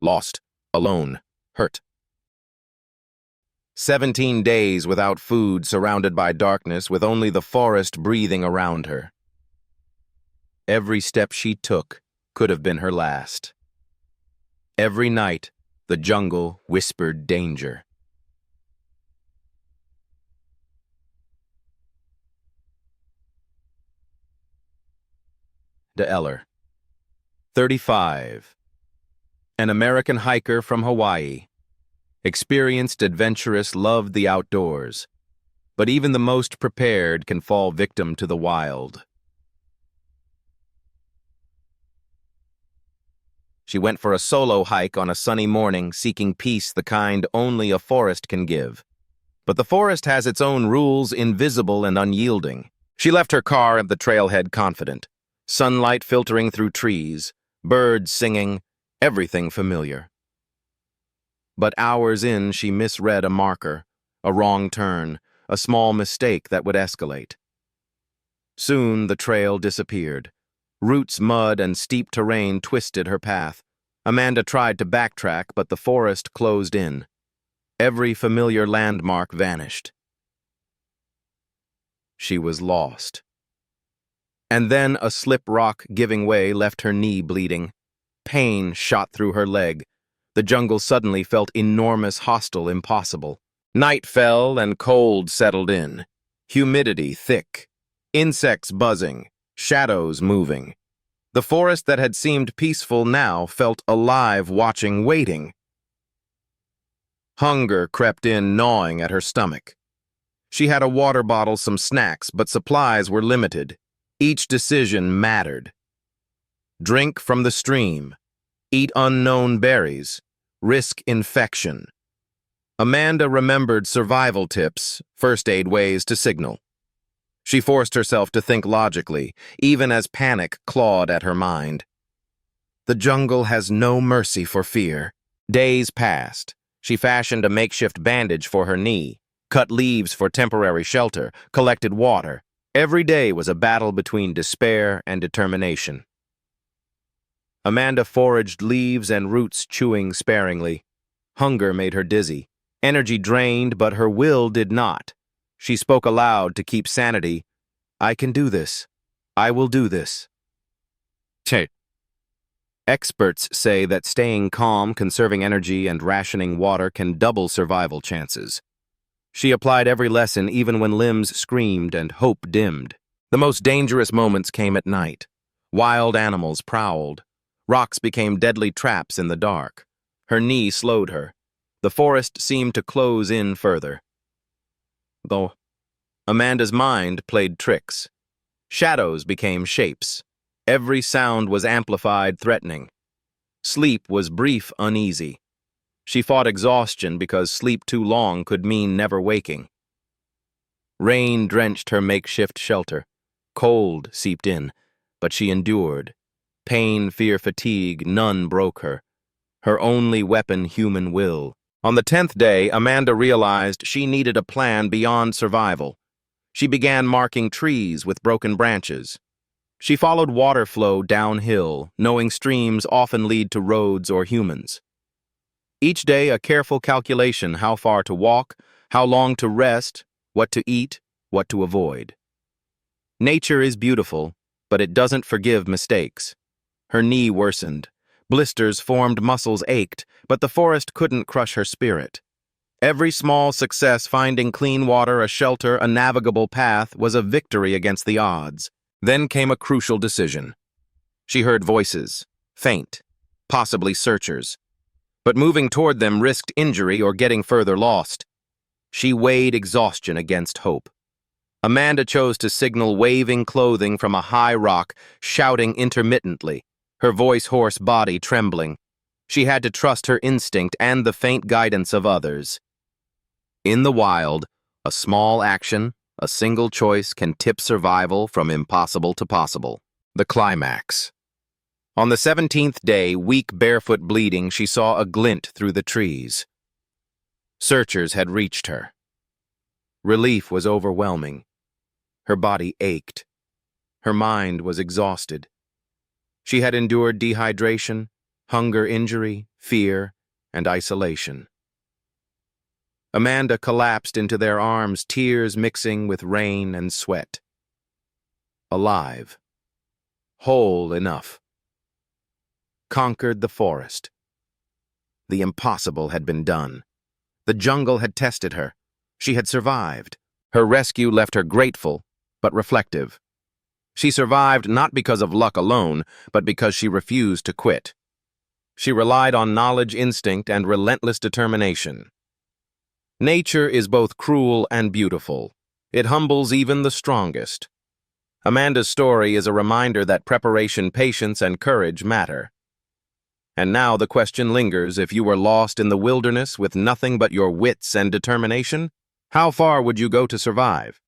lost, alone, hurt. 17 days without food, surrounded by darkness, with only the forest breathing around her. Every step she took could have been her last. Every night, the jungle whispered danger. Eller, 35. An American hiker from Hawaii. Experienced, adventurous, loved the outdoors. But even the most prepared can fall victim to the wild. She went for a solo hike on a sunny morning, seeking peace, the kind only a forest can give. But the forest has its own rules, invisible and unyielding. She left her car at the trailhead confident. Sunlight filtering through trees, birds singing, everything familiar. But hours in, she misread a marker, a wrong turn, a small mistake that would escalate. Soon the trail disappeared. Roots, mud, and steep terrain twisted her path. Amanda tried to backtrack, but the forest closed in. Every familiar landmark vanished. She was lost. And then a slip rock giving way left her knee bleeding. Pain shot through her leg. The jungle suddenly felt enormous, hostile, impossible. Night fell and cold settled in. Humidity thick. Insects buzzing. Shadows moving. The forest that had seemed peaceful now felt alive, watching, waiting. Hunger crept in, gnawing at her stomach. She had a water bottle, some snacks, but supplies were limited. Each decision mattered. Drink from the stream. Eat unknown berries. Risk infection. Amanda remembered survival tips, first aid ways to signal. She forced herself to think logically, even as panic clawed at her mind. The jungle has no mercy for fear. Days passed. She fashioned a makeshift bandage for her knee, cut leaves for temporary shelter, collected water. Every day was a battle between despair and determination. Amanda foraged leaves and roots, chewing sparingly. Hunger made her dizzy. Energy drained, but her will did not. She spoke aloud to keep sanity. "I can do this. I will do this." Experts say that staying calm, conserving energy, and rationing water can double survival chances. She applied every lesson even when limbs screamed and hope dimmed. The most dangerous moments came at night. Wild animals prowled. Rocks became deadly traps in the dark. Her knee slowed her. The forest seemed to close in further. Though Amanda's mind played tricks. Shadows became shapes. Every sound was amplified, threatening. Sleep was brief, uneasy. She fought exhaustion because sleep too long could mean never waking. Rain drenched her makeshift shelter. Cold seeped in, but she endured. Pain, fear, fatigue, none broke her. Her only weapon, human will. On the 10th day, Amanda realized she needed a plan beyond survival. She began marking trees with broken branches. She followed water flow downhill, knowing streams often lead to roads or humans. Each day, a careful calculation: how far to walk, how long to rest, what to eat, what to avoid. Nature is beautiful, but it doesn't forgive mistakes. Her knee worsened. Blisters formed, muscles ached, but the forest couldn't crush her spirit. Every small success, finding clean water, a shelter, a navigable path, was a victory against the odds. Then came a crucial decision. She heard voices, faint, possibly searchers. But moving toward them risked injury or getting further lost. She weighed exhaustion against hope. Amanda chose to signal, waving clothing from a high rock, shouting intermittently, her voice hoarse, body trembling. She had to trust her instinct and the faint guidance of others. In the wild, a small action, a single choice can tip survival from impossible to possible. The climax. On the 17th day, weak, barefoot, bleeding, she saw a glint through the trees. Searchers had reached her. Relief was overwhelming. Her body ached. Her mind was exhausted. She had endured dehydration, hunger, injury, fear, and isolation. Amanda collapsed into their arms, tears mixing with rain and sweat. Alive. Whole enough. Conquered the forest. The impossible had been done. The jungle had tested her. She had survived. Her rescue left her grateful, but reflective. She survived not because of luck alone, but because she refused to quit. She relied on knowledge, instinct, and relentless determination. Nature is both cruel and beautiful. It humbles even the strongest. Amanda's story is a reminder that preparation, patience, and courage matter. And now the question lingers: if you were lost in the wilderness with nothing but your wits and determination, how far would you go to survive?